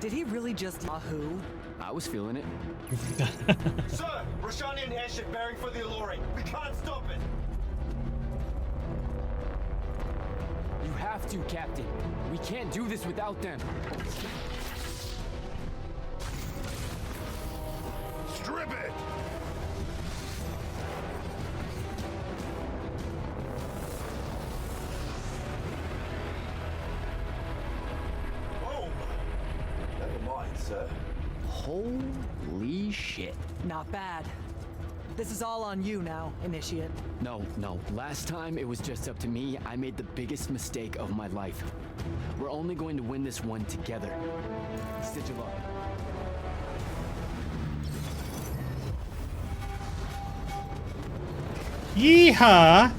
Did he really just Yahoo? I was feeling it. Sir, Rashanian airship bearing for the Allure. We can't stop it. You have to, Captain. We can't do this without them. Strip it! Oh! Never mind, sir. Holy shit. Not bad. This is all on you now, Initiate. No. Last time it was just up to me. I made the biggest mistake of my life. We're only going to win this one together. Sigil up. Yeehaw!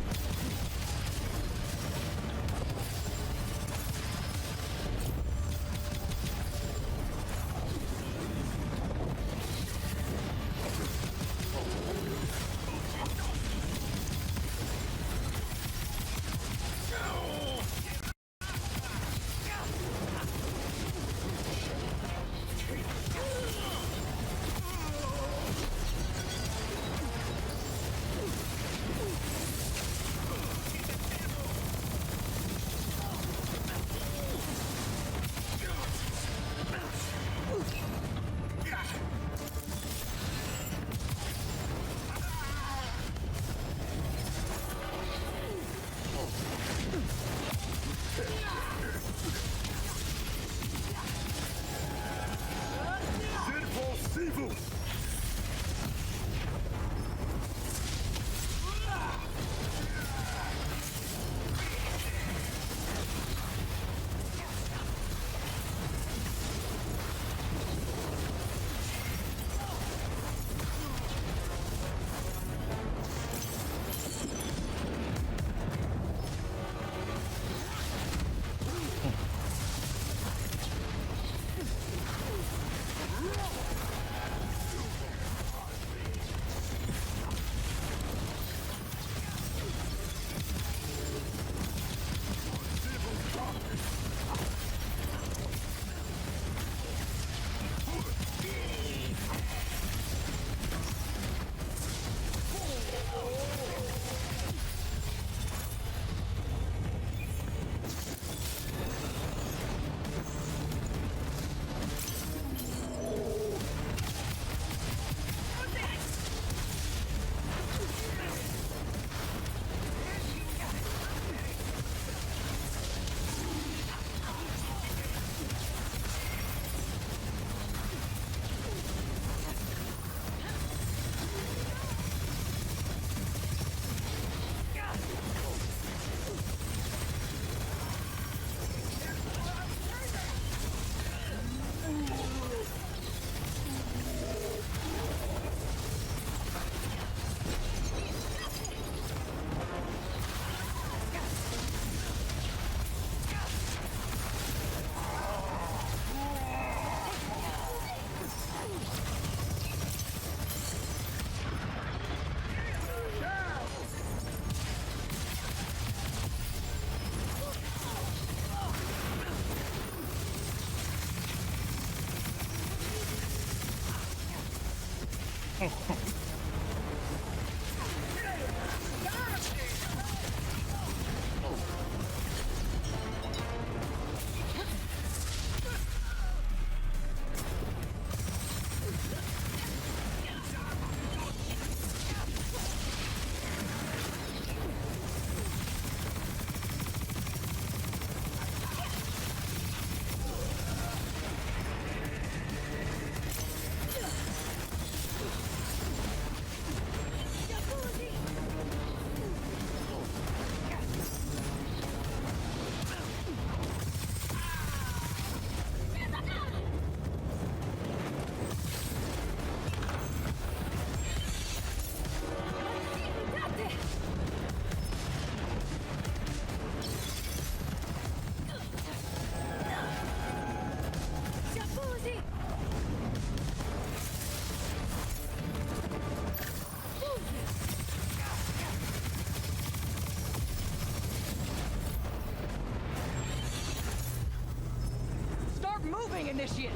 moving, initiate.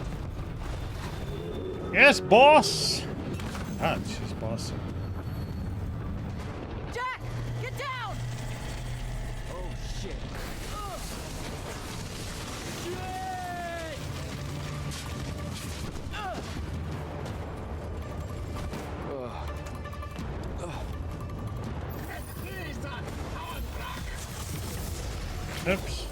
Yes, boss. Ah, she's boss. Jack, get down. Oh shit. Oops.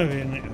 Viene.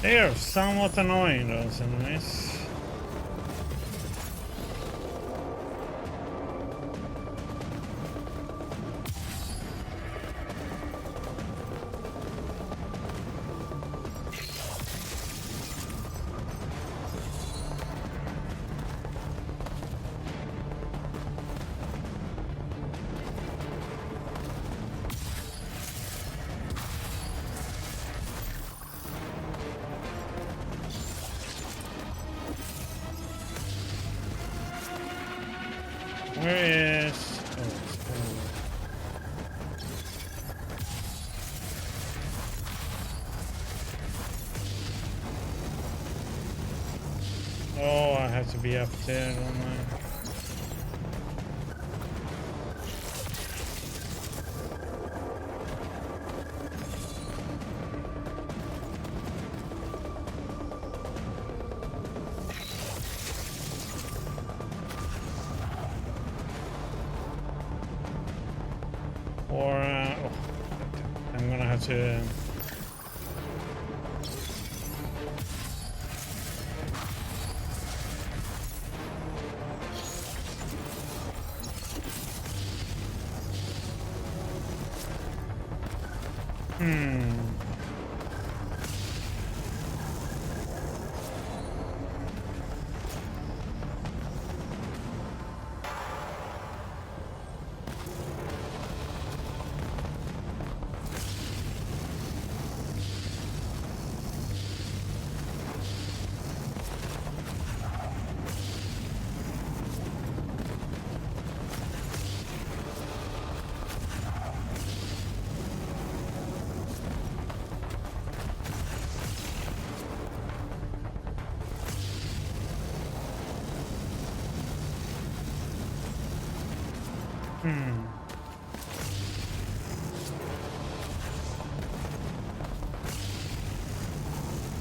They are somewhat annoying, those enemies. Where is... Oh, it's oh, I have to be up there, don't I? Or, oh, I'm gonna have to...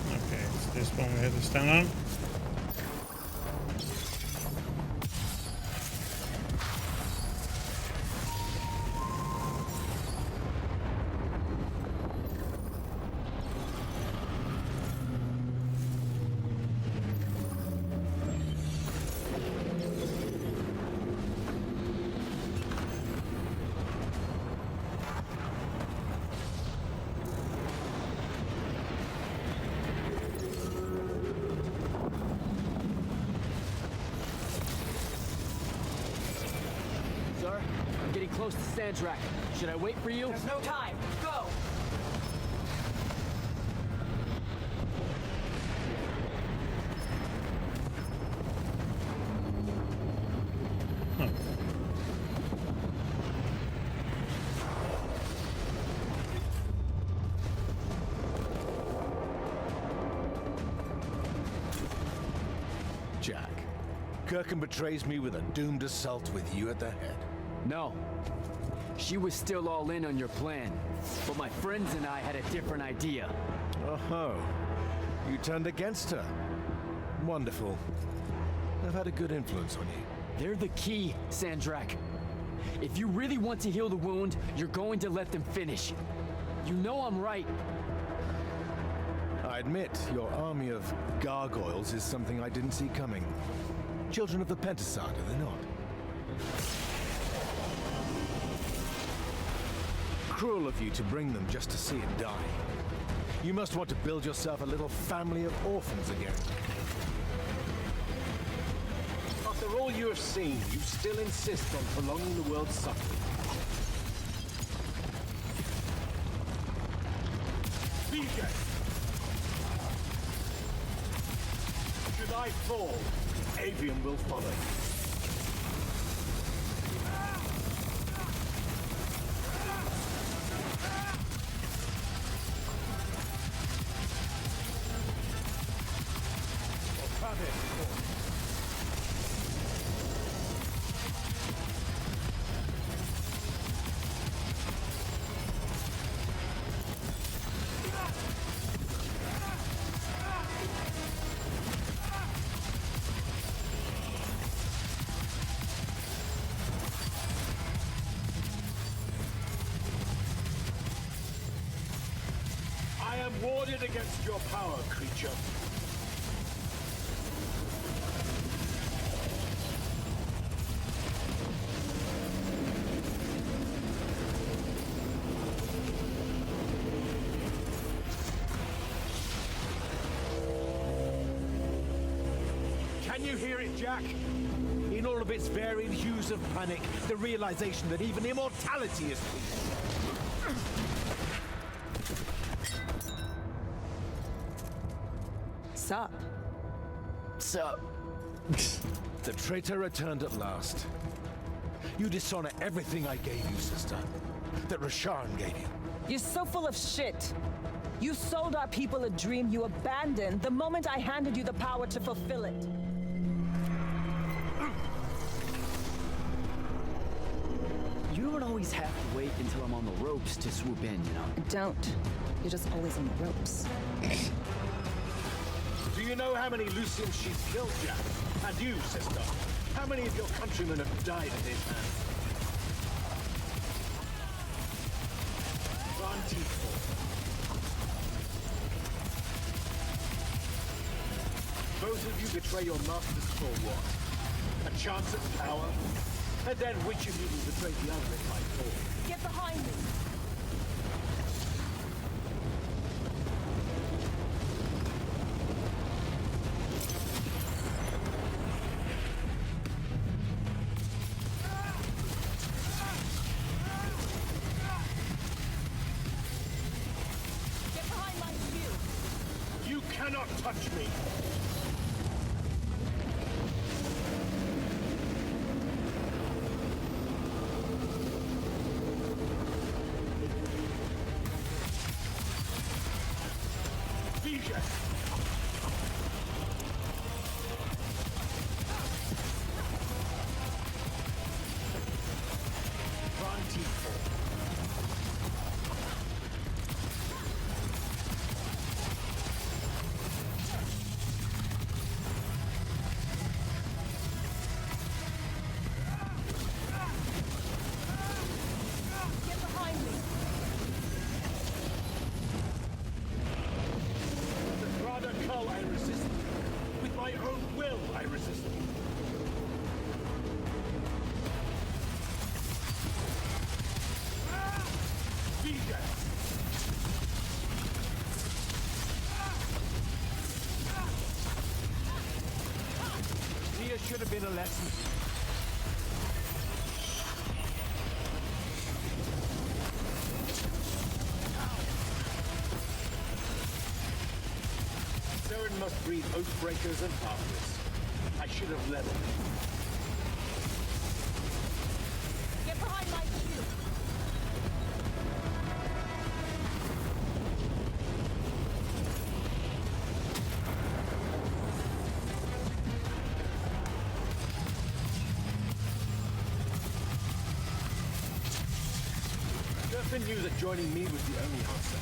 Okay, it's this one we have to stand on. Sir, I'm getting close to Sandrak. Should I wait for you? There's no time. Go! Jack, Kirkham betrays me with a doomed assault with you at the head. No. She was still all in on your plan, but my friends and I had a different idea. Oh, you turned against her. Wonderful. I've had a good influence on you. They're the key, Sandrak. If you really want to heal the wound, you're going to let them finish. You know I'm right. I admit, your army of gargoyles is something I didn't see coming. Children of the Pentasad, are they not? Cruel of you to bring them just to see it die. You must want to build yourself a little family of orphans again. After all you have seen, you still insist on prolonging the world's suffering. BJ! Should I fall, Aveum will follow. I am warded against your power, creature. Can you hear it, Jack? In all of its varied hues of panic, the realization that even immortality is peace. Sup? Sup? The traitor returned at last. You dishonor everything I gave you, sister. That Rasharn gave you. You're so full of shit. You sold our people a dream you abandoned the moment I handed you the power to fulfill it. You don't always have to wait until I'm on the ropes to swoop in, you know? Don't. You're just always on the ropes. Do you know how many Lucians she's killed, Jack? And you, sister? How many of your countrymen have died at his hands? Both of you betray your masters for what? A chance at power? And then which of you will betray the other in my fall? Get behind me! Get behind my shield! You cannot touch me! Get behind me! The Grada Kull I resist. With my own will I resist. Vija! Here should have been a lesson. Saren must breed oathbreakers and heartless. I should have leveled. Get behind my shield! Durfin knew that joining me was the only answer.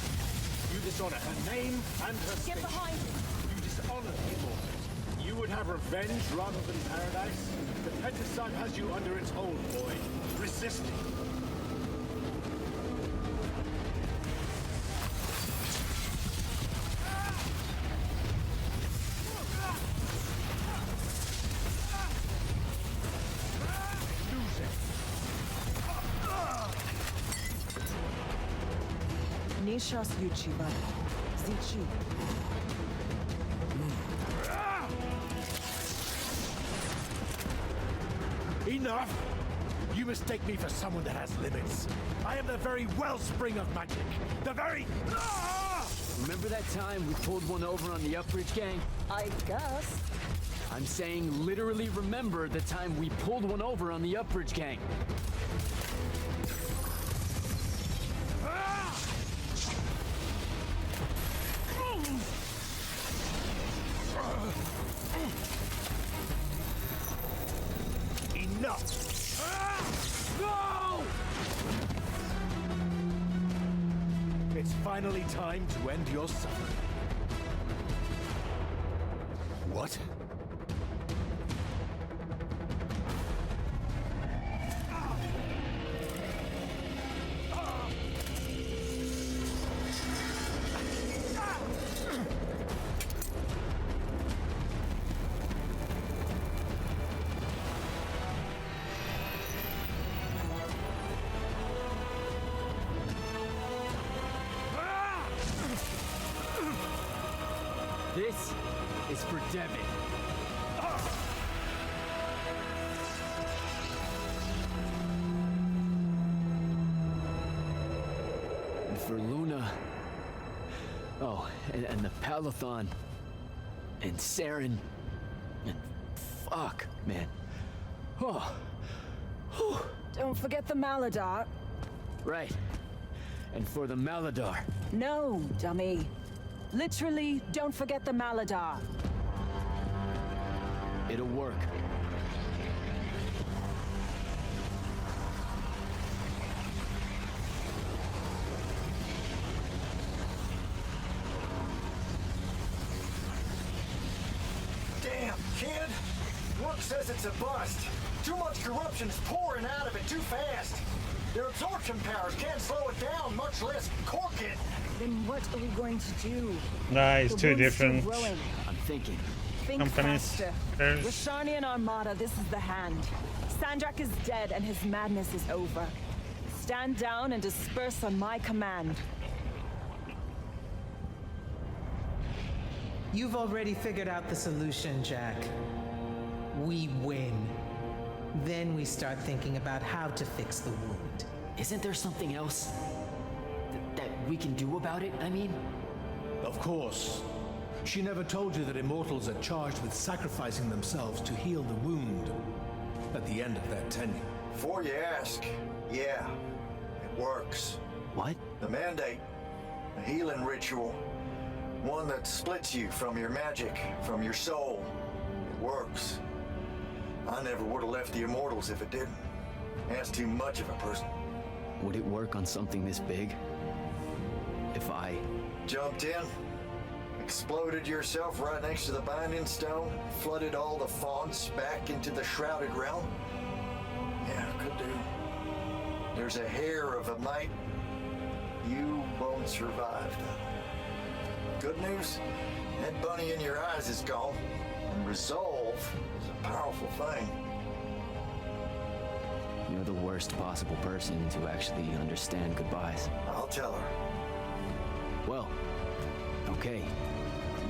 You dishonor her name and her Get station. behind me! You dishonor the Immortals. You would have revenge rather than paradise? The Pentaside has you under its hold, boy. Resist it. Lose it. Nishas Yuchiba. Zichi. Enough! You mistake me for someone that has limits. I am the very wellspring of magic. The very... Remember that time we pulled one over on the Upbridge gang? I guess. I'm saying literally remember the time we pulled one over on the Upbridge gang. Enough! No! It's finally time to end your suffering. What? This is for Devin. And for Luna. Oh, and the Palathon. And Saren. And fuck, man. Oh. Whew. Don't forget the Mala-Dar. Right. And for the Mala-Dar. No, dummy. Literally, don't forget the Mala-Dar. It'll work. Damn, kid! Rook says it's a bust. Too much corruption is pouring out of it too fast. Their absorption powers can't slow it down, much less cork it. Then what are we going to do? Nah, it's The two wound's still different growing. I'm thinking. Think companies. faster. There's- Rashanian Armada, this is the hand. Sandrak is dead and his madness is over. Stand down and disperse on my command. You've already figured out the solution, Jack. We win. Then we start thinking about how to fix the wound. Isn't there something else that we can do about it? I mean, Of course. She never told you that immortals are charged with sacrificing themselves to heal the wound at the end of their tenure. Before you ask, yeah, it works. what? The mandate, a healing ritual, one that splits you from your magic, from your soul. It works. I never would have left the Immortals if it didn't. That's too much of a person. Would it work on something this big? If I... Jumped in, exploded yourself right next to the binding stone, flooded all the fonts back into the shrouded realm? Yeah, could do. There's a hair of a mite. You won't survive, though. Good news, that bunny in your eyes is gone, and resolve is a powerful thing. You're the worst possible person to actually understand goodbyes. I'll tell her. Well, okay.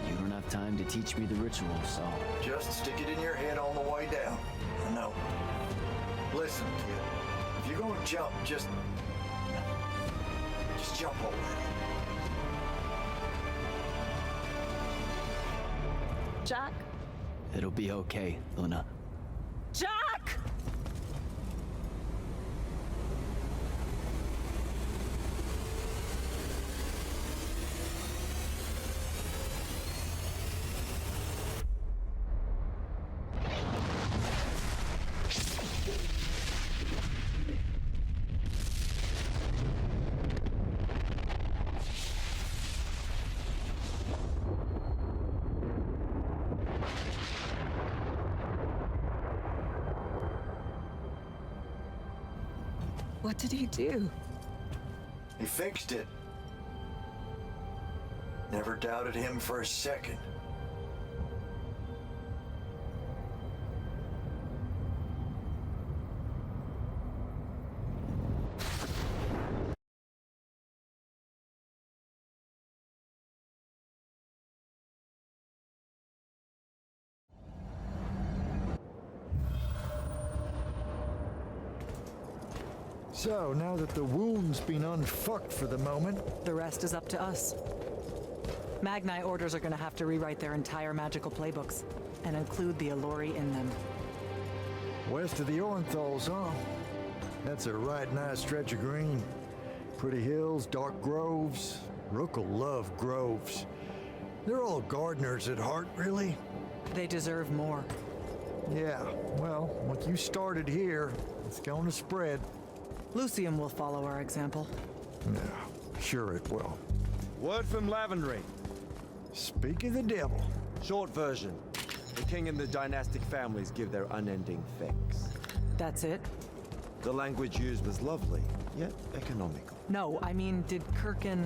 You don't have time to teach me the ritual, so... Just stick it in your head on the way down. I know. Listen, kid. If you're gonna jump, just jump already. Jack? It'll be okay, Luna. Jack! What did he do? He fixed it. Never doubted him for a second. So, now that the wound's been unfucked for the moment, The rest is up to us. Magnite orders are gonna have to rewrite their entire magical playbooks and include the Alluri in them. west of the Orenthals, huh? That's a right nice stretch of green. Pretty hills, dark groves. Rook'll love groves. They're all gardeners at heart, really. They deserve more. Yeah, well, what you started here, it's going to spread. Lucium will follow our example. Yeah, sure it will. Word from Lavendry. Speak of the devil. Short version. The king and the dynastic families give their unending thanks. That's it? The language used was lovely, yet economical. No, I mean, did Kirkin...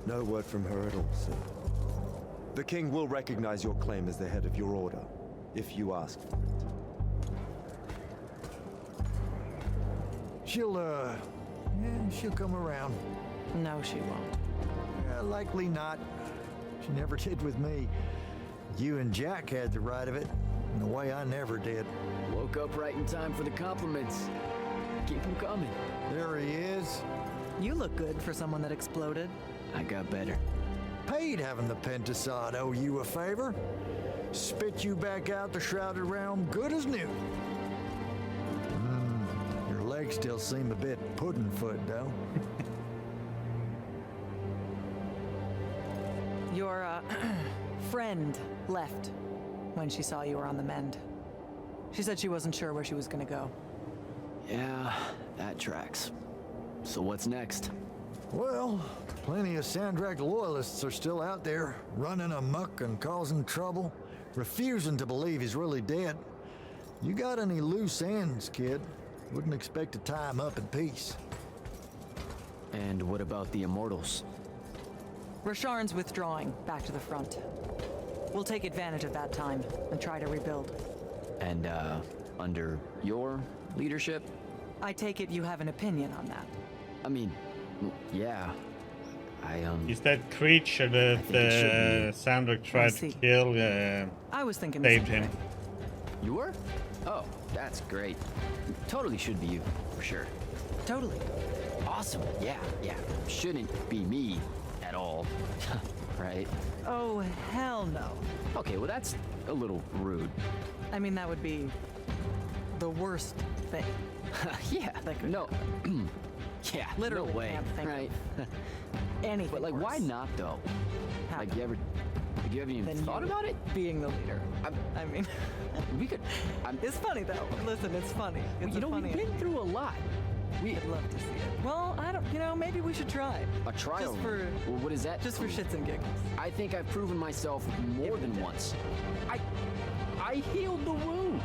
No word from her at all, sir. The king will recognize your claim as the head of your order, if you ask for it. She'll come around. No, she won't. Likely not. She never did with me. You and Jack had the right of it, in a way I never did. Woke up right in time for the compliments. Keep them coming. There he is. You look good for someone that exploded. I got better. Paid having the Pentasod owe you a favor. Spit you back out the Shrouded Realm good as new. Your legs still seem a bit pudding-foot, though. Your, friend left when she saw you were on the mend. She said she wasn't sure where she was gonna go. Yeah, that tracks. So what's next? Well, plenty of Sandrak loyalists are still out there, running amok and causing trouble, refusing to believe he's really dead. You got any loose ends, kid? Wouldn't expect to tie him up in peace. And what about the Immortals? Rasharn's withdrawing back to the front. We'll take advantage of that time and try to rebuild. And, under your leadership? I take it you have an opinion on that. I mean, yeah. Is that creature that Sandrak tried to kill? I was thinking saved the same him. thing. You were? Oh, that's great. Totally should be you, for sure. Totally. Awesome. Yeah. Shouldn't be me at all. Right? Oh, hell no. Okay, well that's a little rude. I mean, that would be the worst thing. Yeah. That could No. Yeah. Literally No way. can't think of Right. anything But like, why worse. not though? Happen. Like, you haven't even Than thought you about it? Being the leader. I mean, We could. it's funny though. Listen, it's funny. It's You know, funny. we've been through a lot. I'd love to see it. Well, I don't. You know, maybe we should try. A trial. Just for. Well, what is that? Just for shits and giggles. I think I've proven myself more than once. I healed the wound.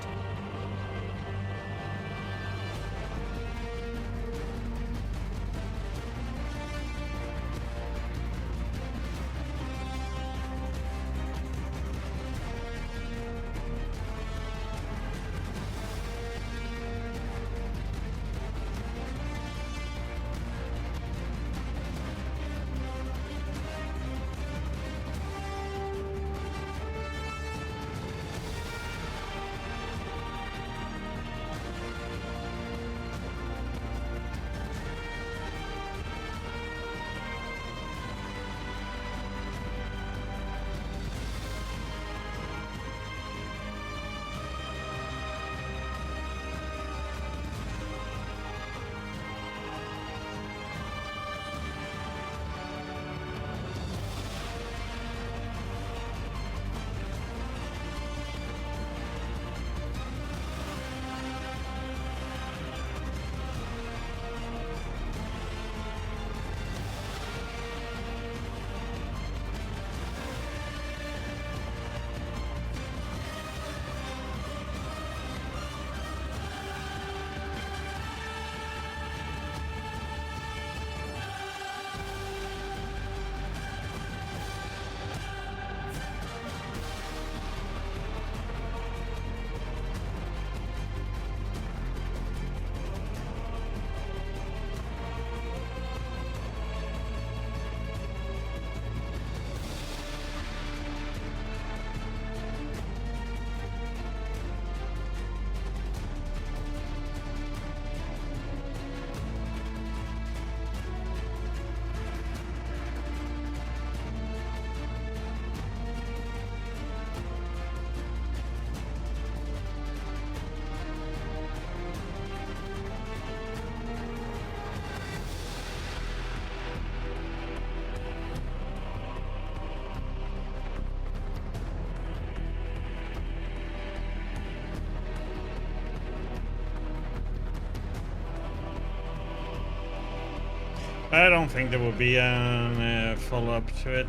I don't think there will be a follow-up to it.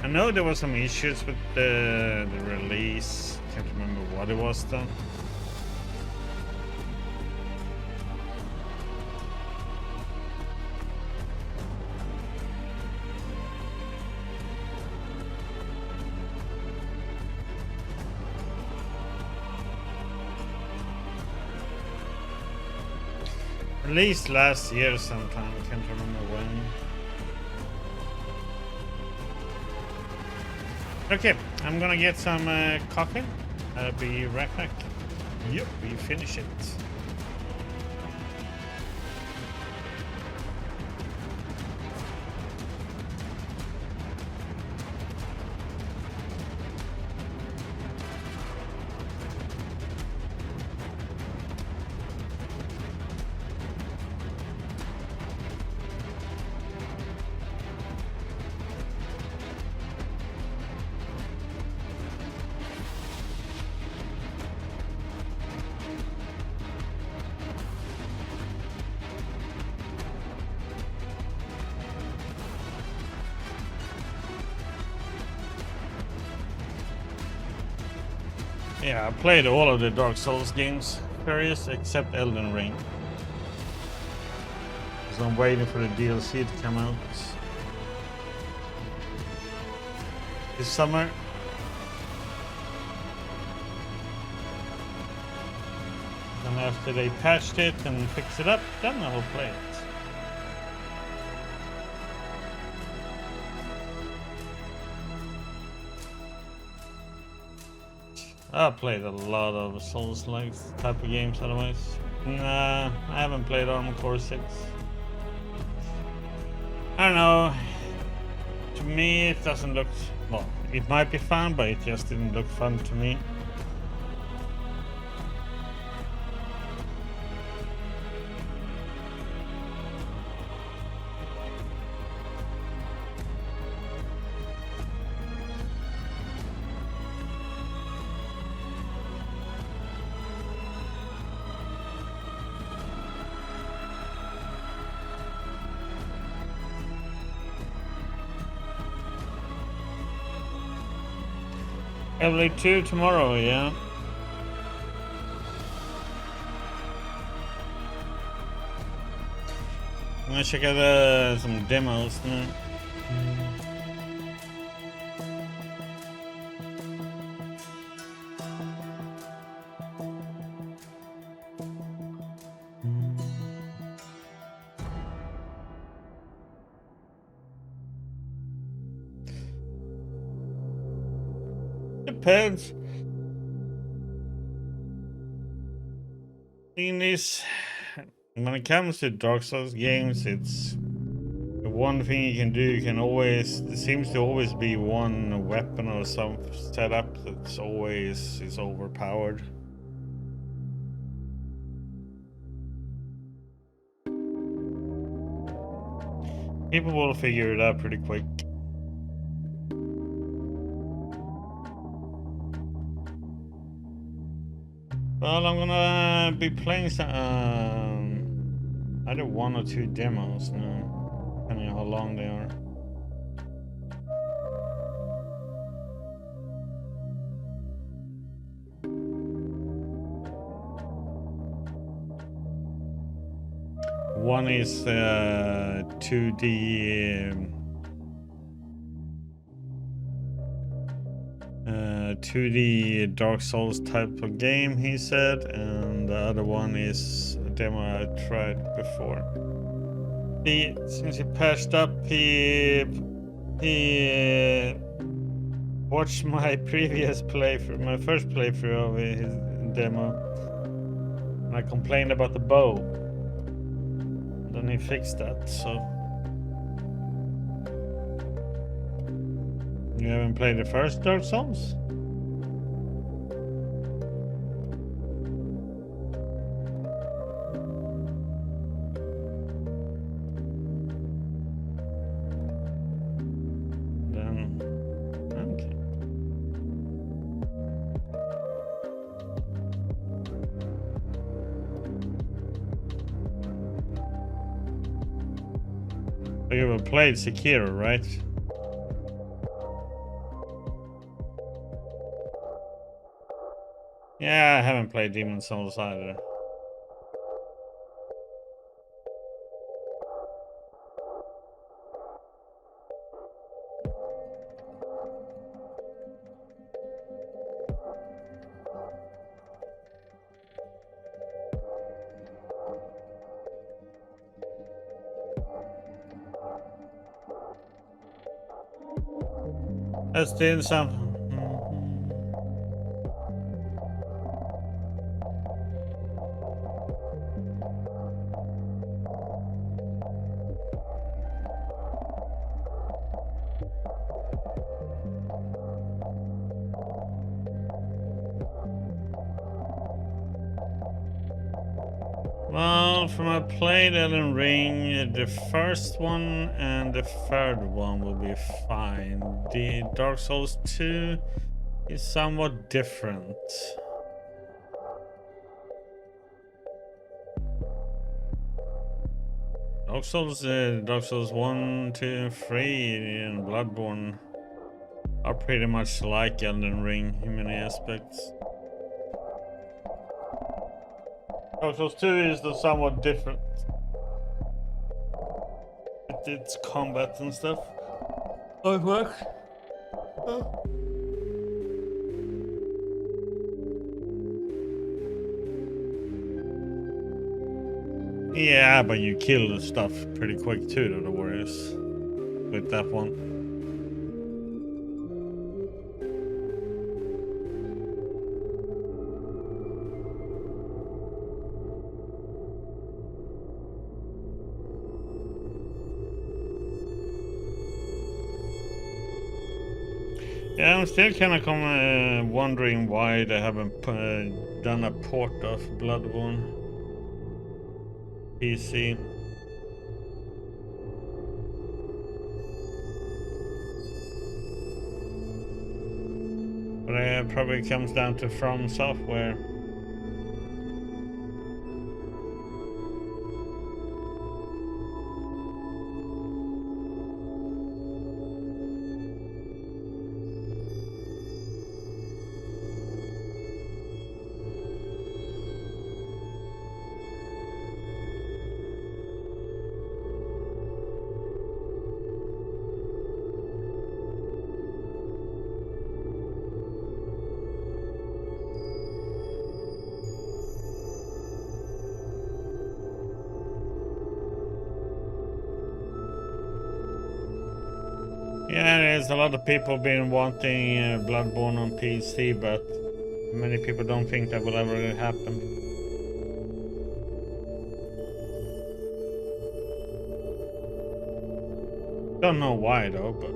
I know there were some issues with the release. Can't remember what it was though. Released last year sometime, I can't remember when. Okay, I'm gonna get some coffee. I'll be right back. Yep, we finish it. Yeah, I played all of the Dark Souls games, various except Elden Ring. So I'm waiting for the DLC to come out this summer. And after they patched it and fixed it up, then I will play it. I played a lot of Souls-like type of games otherwise. Nah, I haven't played Armored Core 6. I don't know. To me it doesn't look... Well, it might be fun, but it just didn't look fun to me. Level 2 tomorrow, yeah. I'm gonna check out some demos now. Depends. Thing is, when it comes to Dark Souls games, it's the one thing you can do. You can always, there seems to always be one weapon or some setup that's always is overpowered. People will figure it out pretty quick. Well, I'm gonna be playing some either 1 or 2 demos now, depending on how long they are. One is 2D 2D Dark Souls type of game, he said, and the other one is a demo I tried before. Since he patched up, he watched my previous playthrough, my first playthrough of his demo, and I complained about the bow. Then he fixed that, so... You haven't played the first Dark Souls? You have played Sekiro, right? Yeah, I haven't played Demon's Souls either. Let's do some. Well, from a played Elden Ring, the first one and the third one will be fine. The Dark Souls 2 is somewhat different. Dark Souls 1, 2, and 3 and Bloodborne are pretty much like Elden Ring in many aspects. Dark Souls 2 is the somewhat different. It's combat and stuff. Oh, it works. Oh. Yeah, but you kill the stuff pretty quick too, the warriors. With that one. Yeah, I'm still kind of wondering why they haven't done a port of Bloodborne PC. But it probably comes down to From Software. Yeah, there's a lot of people been wanting Bloodborne on PC, but many people don't think that will ever happen. Don't know why though, but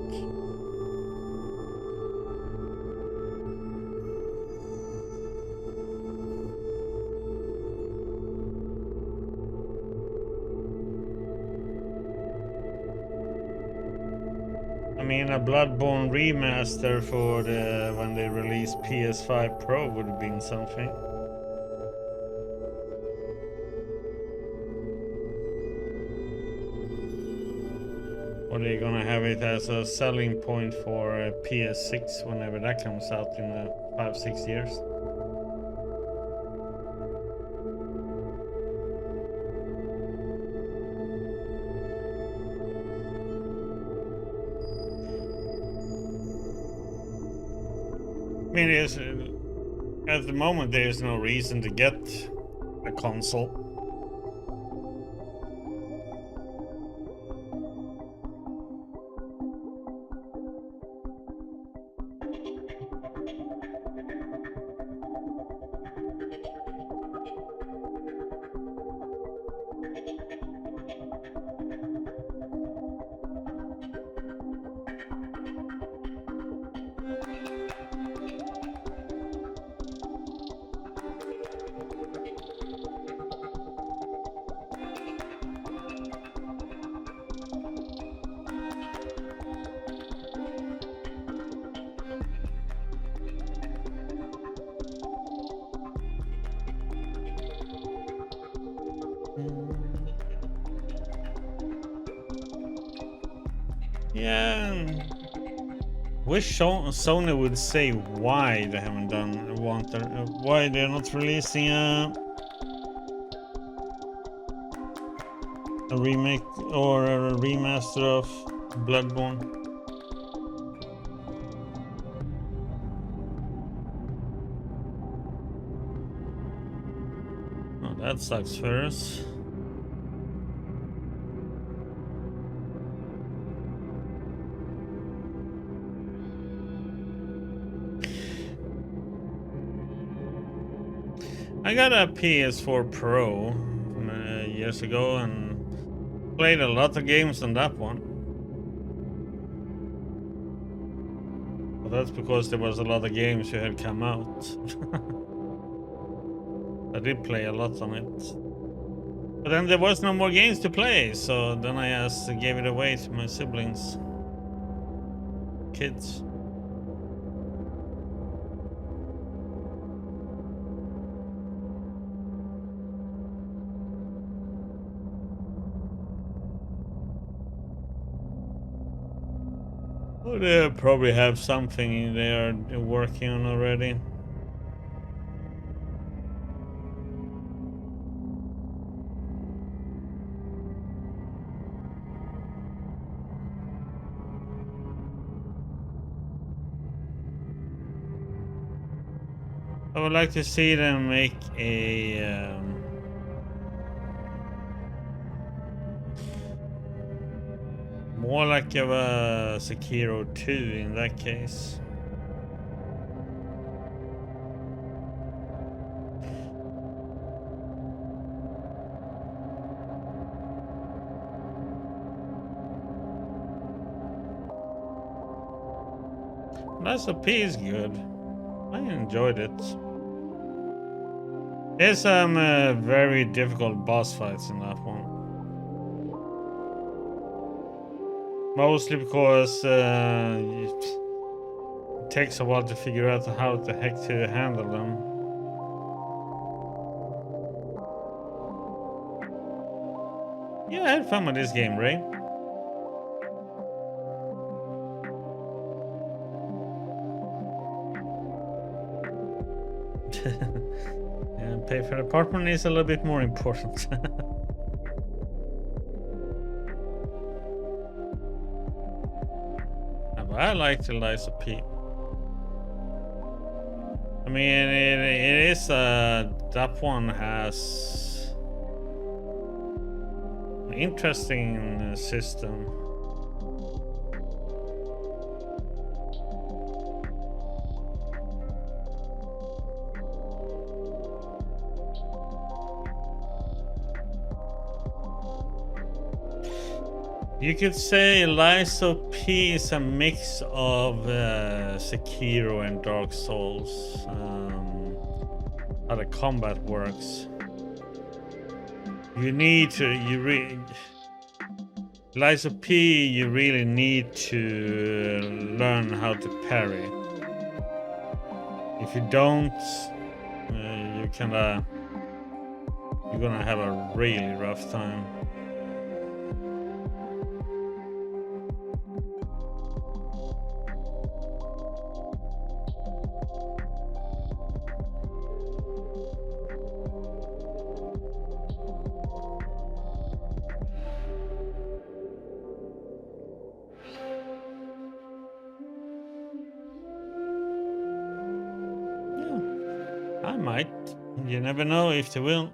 I mean, a Bloodborne remaster for when they release PS5 Pro would have been something. Or they're gonna have it as a selling point for PS6 whenever that comes out in 5-6 years. I mean, at the moment there is no reason to get a console. Yeah, wish Sony would say why they haven't done why they're not releasing a remake or a remaster of Bloodborne. Oh, that sucks for us. I got a PS4 Pro years ago and played a lot of games on that one. But that's because there was a lot of games that had come out. I did play a lot on it. But then there was no more games to play, so then I just gave it away to my siblings. Kids. Well, they probably have something they are working on already. I would like to see them make a more like of a Sekiro 2 in that case. Lies of P is good. I enjoyed it. There's some very difficult boss fights in that one. Mostly because it takes a while to figure out how the heck to handle them. Yeah, I had fun with this game, Ray. And pay for the apartment is a little bit more important. I like the Lies of P. I mean, it is that one has an interesting system. You could say Lies of P is a mix of Sekiro and Dark Souls. How the combat works. You need to, Lies of P, you really need to learn how to parry. If you don't, you're gonna have a really rough time. I might. You never know if they will.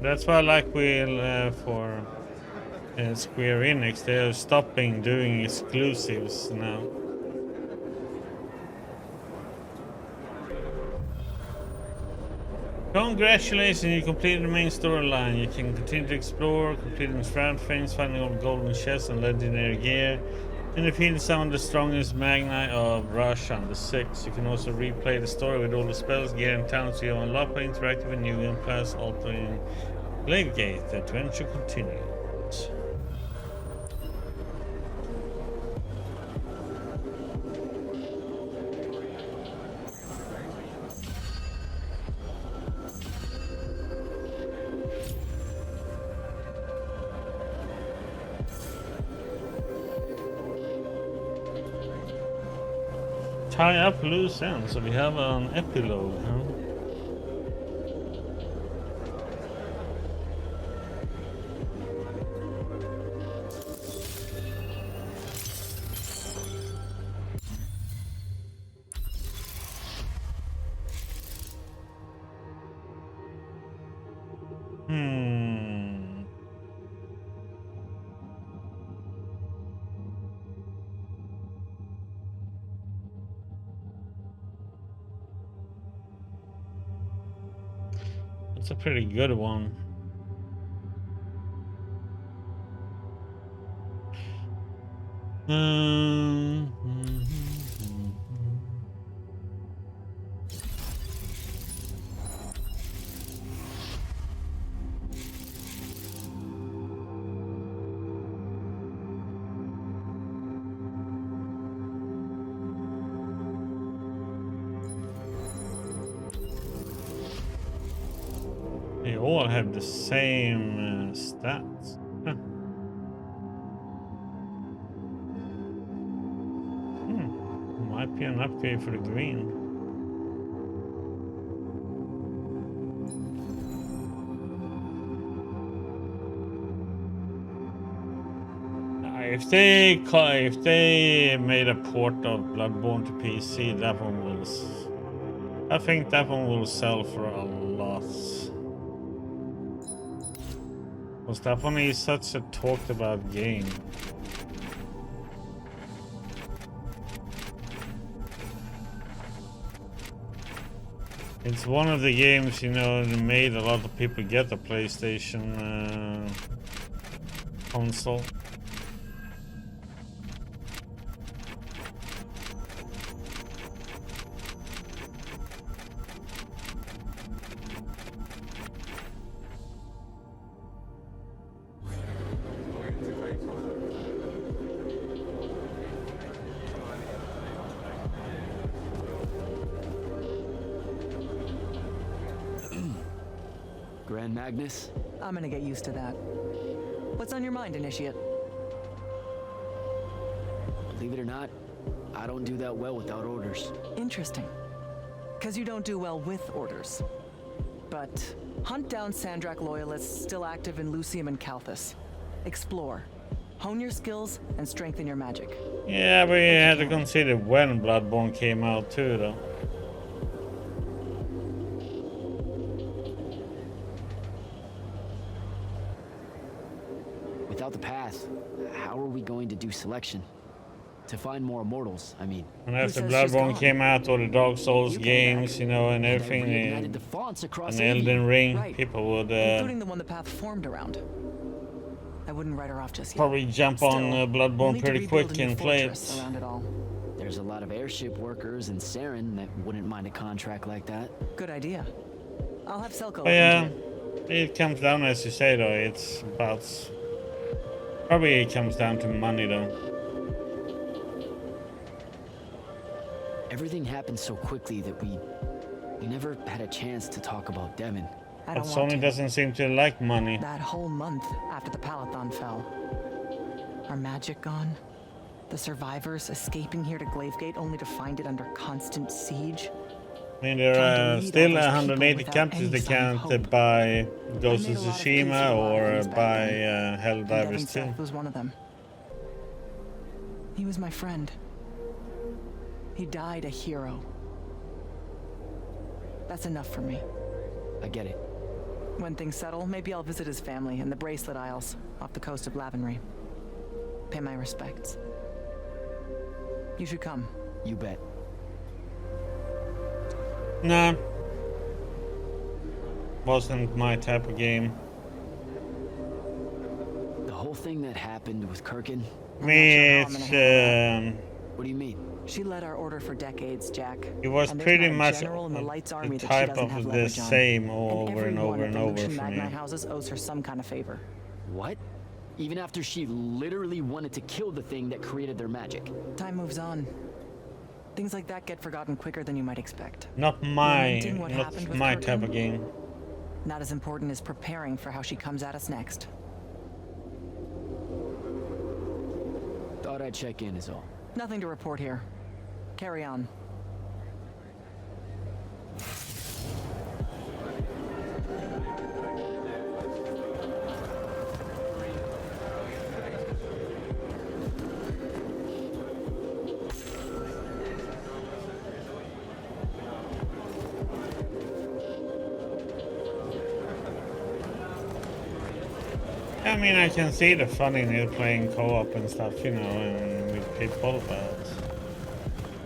That's why I like for Square Enix. They're stopping doing exclusives now. Congratulations, you completed the main storyline. You can continue to explore, completing strat things, finding all golden chests and legendary gear, and defeating some of the strongest Magni of Russia on the 6th. You can also replay the story with all the spells, gear, and talents you unlock by interacting with new game class, altering Glaive Gate. The adventure continues. Tie up loose ends, so we have an epilogue, huh? It's a pretty good one. They all have the same stats. Huh. Might be an upgrade for the green. If they made a port of Bloodborne to PC, that one will. I think that one will sell for a lot. Because that one is such a talked about game. It's one of the games, you know, that made a lot of people get a PlayStation console. Grand Magnus? I'm gonna get used to that. What's on your mind, Initiate? Believe it or not, I don't do that well without orders. Interesting. Because you don't do well with orders. But hunt down Sandrak loyalists still active in Lucium and Kalthus. Explore. Hone your skills and strengthen your magic. Yeah, but you had to consider when Bloodborne came out too, though. Without the path, how are we going to do selection? To find more immortals, I mean. And after says she's Bloodborne gone? came out, all the Dark Souls You came games, back. you know, and And I everything, reignited the fonts across and Elden Aveum. Ring, Right. people would Including the one the path formed around. I wouldn't write her off just yet. probably jump on Still, we'll Bloodborne need to pretty rebuild quick a new and play fortress it. around it all. There's a lot of airship workers in Saren that wouldn't mind a contract like that. Good idea. I'll have Selko look But yeah, into it. it comes down, as you say, though, it's about... Probably it comes down to money, though. Everything happened so quickly that we never had a chance to talk about Devon. I But don't want Sony to. doesn't seem to like money. That whole month after the Palathon fell. Our magic gone. The survivors escaping here to Glavegate only to find it under constant siege. I mean, there Trying to are lead still all those 180 people countries without that any sign of can't hope. buy Ghost I of made a lot of peace with Tsushima a lot of or things back buy then. And Devon Helldivers 2. Seth was one of them. He was my friend. He died a hero. That's enough for me. I get it. When things settle, maybe I'll visit his family in the Bracelet Isles off the coast of Lavenry. Pay my respects. You should come. You bet. Nah. Wasn't my type of game. The whole thing that happened with Kirkin, Me, not sure how I'm gonna what do you mean? She led our order for decades, Jack. it was And there's pretty not a much general in the Lights Army the that she type doesn't of have the leverage on. same over every and one over of and the over Lucian for Magni me. houses owes her some kind of favor. What? Even after she literally wanted to kill the thing that created their magic. Time moves on. Things like that get forgotten quicker than you might expect. Not Lamenting what not happened with my Kirkin? type of game. Not as important as preparing for how she comes at us next. Thought I'd check in is all. Nothing to report here. Carry on. I mean, I can see the fun in it playing co-op and stuff, you know, and with people, but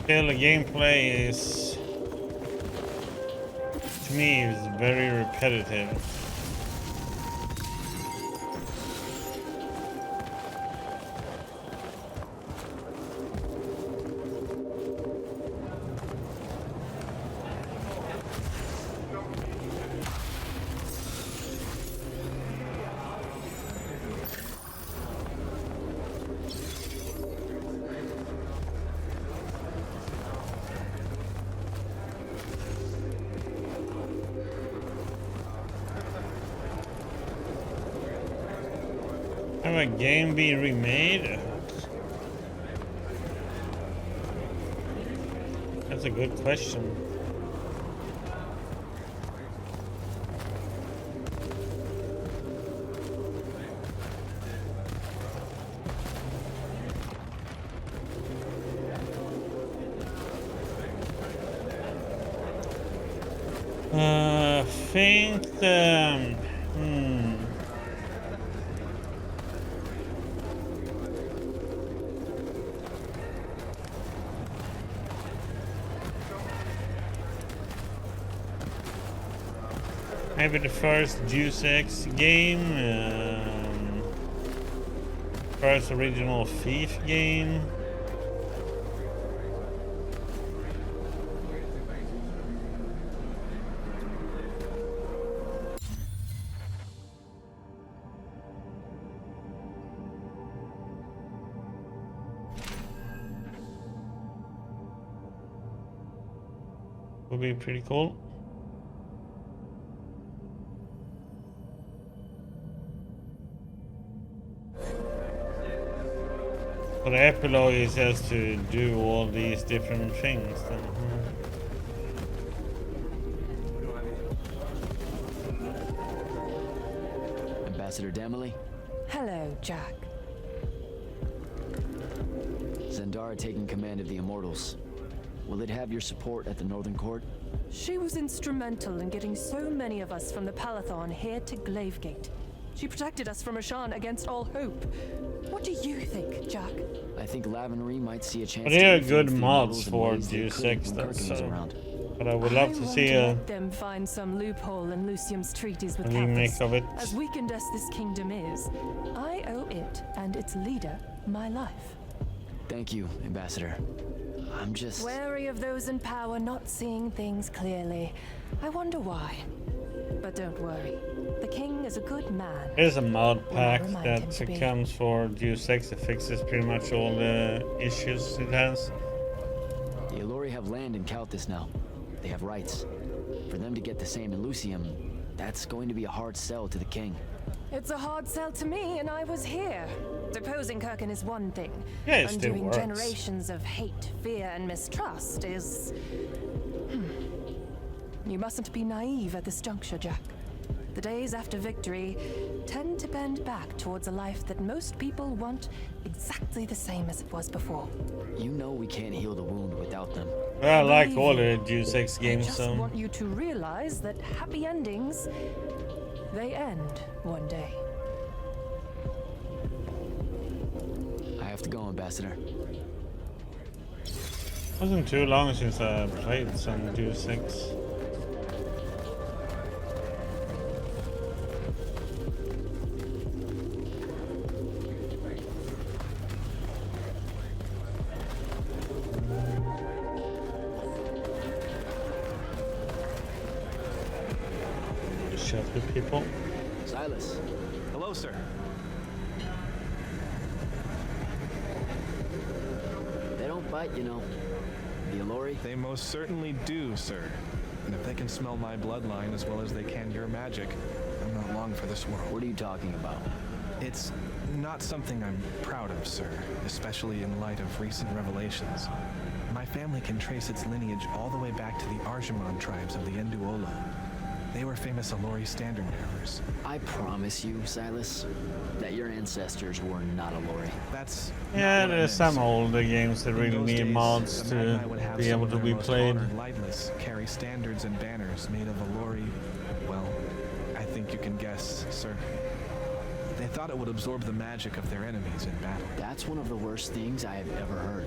still the gameplay is to me is very repetitive. Have a game be remade? That's a good question. I think maybe the first Deus Ex game, first original Thief game. Would be pretty cool. But the epilogue is just to do all these different things. Ambassador Damley? Hello, Jack. Zendara taking command of the Immortals. Will it have your support at the Northern Court? She was instrumental in getting so many of us from the Palathon here to Glavegate. She protected us from Rasharn against all hope. What do you think, Jack? I think Lavenry might see a chance. But they are to good influence the mods Immortals for in ways they Deus Ex, couldn't when Kirkin was around. but I would love to see a let them find some loophole in Lucium's treaties with remake Calthus. of it. As weakened as this kingdom is, I owe it and its leader my life. Thank you, Ambassador. I'm just Wary of those in power not seeing things clearly. I wonder why. But don't worry. The king is a good man. There's a mod pack remind him to that be. comes for Deus Ex that fixes pretty much all the issues it has. the Elori have land in Calthus now. They have rights. For them to get the same in Lucium, that's going to be a hard sell to the king. It's a hard sell to me, and I was here. Deposing Kirkin is one thing. Yeah, it still Undoing works. generations of hate, fear, and mistrust is... You mustn't be naive at this juncture, Jack. The days after victory tend to bend back towards a life that most people want exactly the same as it was before. You know we can't heal the wound without them. Well, I like all the Deus Ex I games, just so want you to realize that happy endings, they end one day. I have to go, Ambassador. wasn't too long since I played some Deus Ex. Chat with people. Silas. Hello, sir. They don't bite, you know. The Elori. They most certainly do, sir. And if they can smell my bloodline as well as they can your magic, I'm not long for this world. What are you talking about? It's not something I'm proud of, sir, especially in light of recent revelations. My family can trace its lineage all the way back to the Arjamon tribes of the Enduola. They were famous Elori standard bearers. I promise you, Silas, that your ancestors were not Elori. That's Yeah, there's some older games that In really those need days, mods the to Magni would have be some able of to their be most played. honored lightless carry standards and banners made of Elori. Well, I think you can guess, sir. They thought it would absorb the magic of their enemies in battle. That's one of the worst things I have ever heard.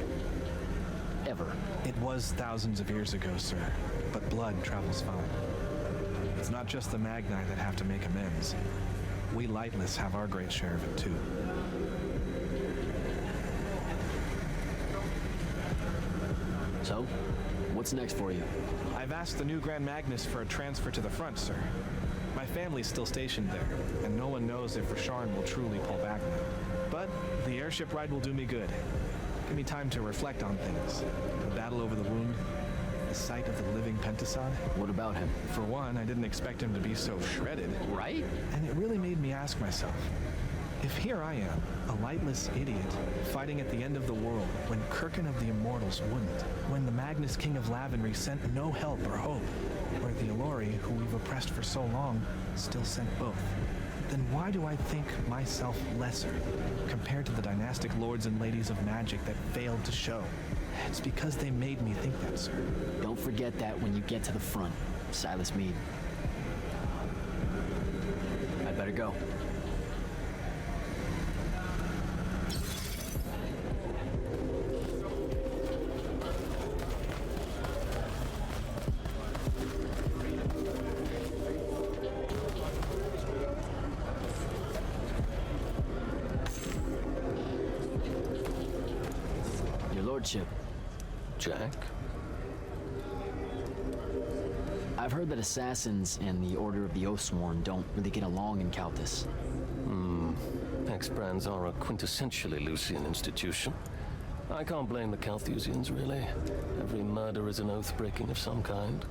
Ever. It was thousands of years ago, sir, but blood travels fine. It's not just the Magni that have to make amends. We Lightless have our great share of it too. So, what's next for you? I've asked the new Grand Magnus for a transfer to the front, sir. My family's still stationed there, and no one knows if Rasharn will truly pull back now. But the airship ride will do me good. Give me time to reflect on things. The battle over the wound, the sight of the living Pentasod. What about him? For one, I didn't expect him to be so shredded. Right? And it really made me ask myself, if here I am, a lightless idiot, fighting at the end of the world when Kirkin of the Immortals wouldn't, when the Magnus King of Lavenry sent no help or hope, where the Allori, who we've oppressed for so long, still sent both, then why do I think myself lesser compared to the dynastic lords and ladies of magic that failed to show? It's because they made me think that, sir. Don't forget that when you get to the front, Silas Meade. I'd better go. Lordship. Jack? I've heard that assassins and the Order of the Oathsworn don't really get along in Calthus. Ex-brands are a quintessentially Lucian institution. I can't blame the Calthusians, really. Every murder is an oath-breaking of some kind.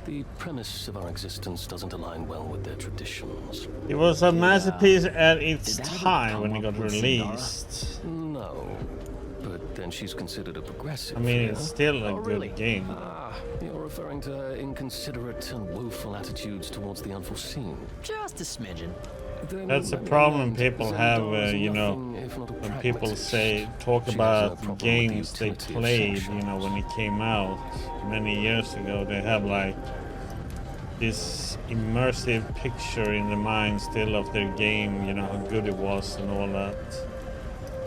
The premise of our existence doesn't align well with their traditions. It was a masterpiece at its time when it got released. No. But then she's considered a progressive. I mean, it's still a good game. Ah, you're referring to her inconsiderate and woeful attitudes towards the unforeseen. Just a smidgen. That's a problem people have, you know, when people talk about games they played, you know, when it came out many years ago. They have like this immersive picture in the mind still of their game, you know, how good it was and all that.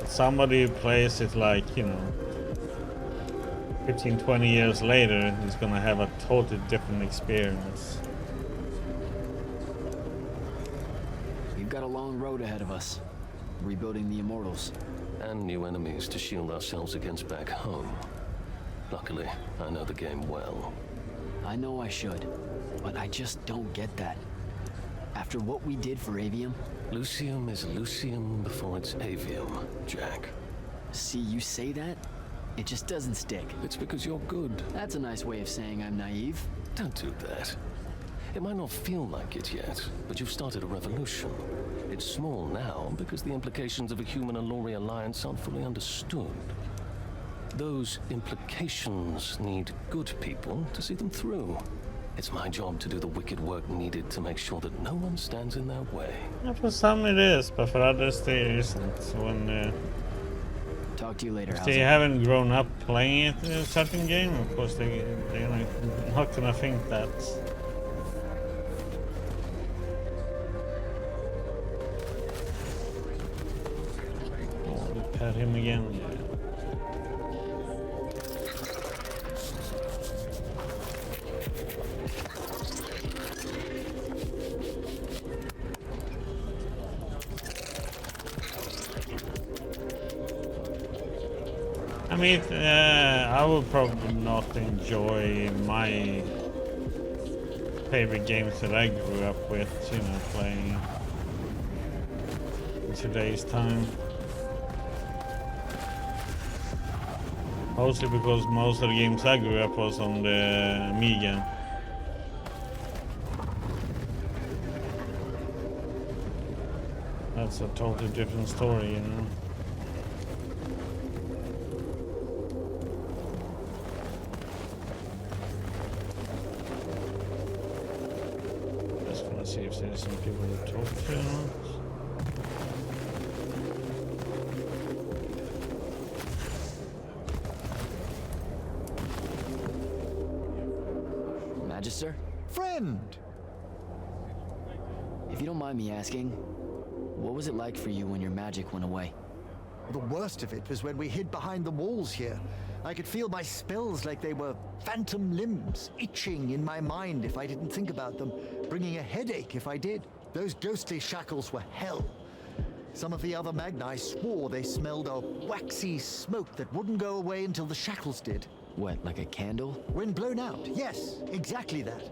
Somebody who plays it like, you know, 15, 20 years later is gonna have a totally different experience. We've got a long road ahead of us, rebuilding the Immortals. And new enemies to shield ourselves against back home. Luckily, I know the game well. I know I should, but I just don't get that. After what we did for Aveum... Lucium is Lucium before it's Aveum, Jack. See, you say that, it just doesn't stick. It's because you're good. That's a nice way of saying I'm naive. Don't do that. It might not feel like it yet, but you've started a revolution. It's small now because the implications of a human-Allori alliance aren't fully understood. Those implications need good people to see them through. It's my job to do the wicked work needed to make sure that no one stands in their way. Yeah, for some it is, but for others there isn't. So when talk to you later. If they haven't grown up playing it in a certain game, of course they're not gonna think that. Oh, repair him again. Yeah. I mean, I would probably not enjoy my favorite games that I grew up with, you know, playing in today's time. Mostly because most of the games I grew up was on the Amiga. That's a totally different story, you know. See if there's some people to talk to or not. Magister? Friend! If you don't mind me asking, what was it like for you when your magic went away? The worst of it was when we hid behind the walls here. I could feel my spells like they were phantom limbs, itching in my mind if I didn't think about them, bringing a headache if I did. Those ghostly shackles were hell. Some of the other Magni swore they smelled a waxy smoke that wouldn't go away until the shackles did. What, like a candle? When blown out, yes, exactly that.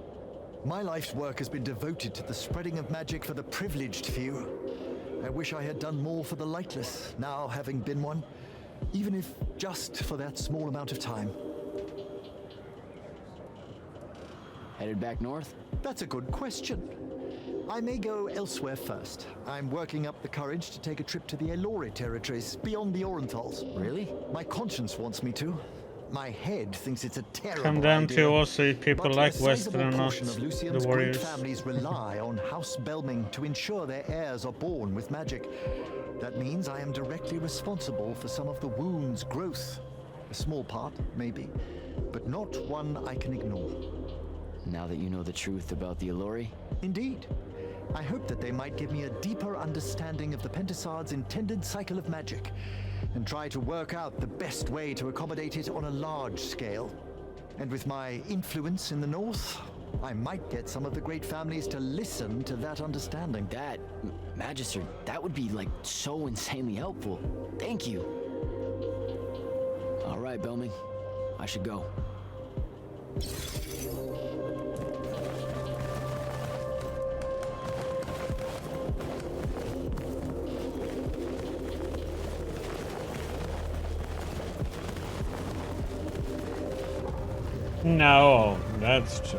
My life's work has been devoted to the spreading of magic for the privileged few. I wish I had done more for the lightless, now having been one, even if just for that small amount of time. Headed back north? That's a good question. I may go elsewhere first. I'm working up the courage to take a trip to the Elori territories, beyond the Orenthals. Really? My conscience wants me to. My head thinks it's a terrible Come down idea, to also if people but like a sizable Western or not, portion of the Lucium's great Warriors. families rely on House Belming to ensure their heirs are born with magic. That means I am directly responsible for some of the wound's growth. A small part, maybe, but not one I can ignore. Now that you know the truth about the Elori? Indeed. I hope that they might give me a deeper understanding of the Pentasard's intended cycle of magic, and try to work out the best way to accommodate it on a large scale. And with my influence in the north, I might get some of the great families to listen to that understanding. That, Magister, that would be like so insanely helpful. Thank you. All right, Belming, I should go. No, that's true.